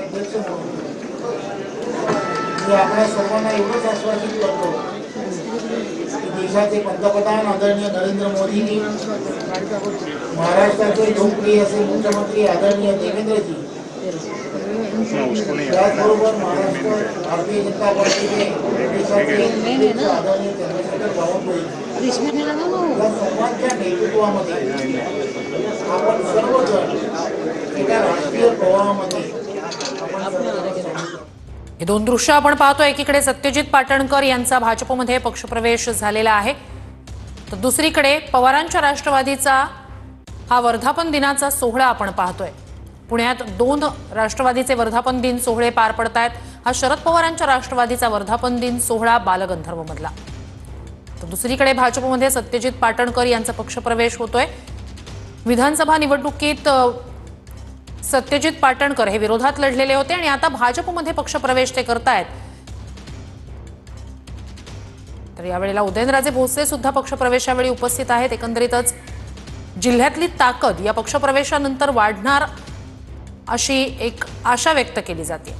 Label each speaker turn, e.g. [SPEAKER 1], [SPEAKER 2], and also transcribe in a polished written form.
[SPEAKER 1] अध्यक्ष म्हणून मी आपल्या सर्वांना एवढंच आश्वासित करतो की देशाचे पंतप्रधान आदरणीय नरेंद्र मोदीजी, महाराष्ट्राचे लोकप्रिय असे मुख्यमंत्री आदरणीय देवेंद्रजी, त्याचबरोबर महाराष्ट्र भारतीय जनता पार्टीचे देशाचे आदरणीय चंद्रशेखर बावनकुळे या सर्वांच्या नेतृत्वामध्ये आपण सर्वजण एका राष्ट्रीय प्रवाहामध्ये
[SPEAKER 2] हे दोन दृश्य आपण पाहतो। एकीकडे सत्यजित पाटणकर यांचा भाजपमध्ये पक्षप्रवेश झालेला आहे, तर दुसरीकडे पवारांच्या राष्ट्रवादीचा हा वर्धापन दिनाचा सोहळा आपण पाहतोय। पुण्यात दोन राष्ट्रवादीचे वर्धापन दिन सोहळे पार पडतायत। हा शरद पवारांच्या राष्ट्रवादीचा वर्धापन दिन सोहळा बालगंधर्व मधला, तर दुसरीकडे भाजपमध्ये सत्यजित पाटणकर यांचा पक्षप्रवेश होतोय। विधानसभा निवडणुकीत सत्यजित पाटणकर हे विरोधात लढलेले होते आणि आता भाजपमध्ये पक्षप्रवेश ते करतायत। तर यावेळेला उदयनराजे भोसले सुद्धा पक्षप्रवेशावेळी उपस्थित आहेत। एकंदरीतच जिल्ह्यातली ताकद या पक्षप्रवेशानंतर वाढणार अशी एक आशा व्यक्त केली जाते।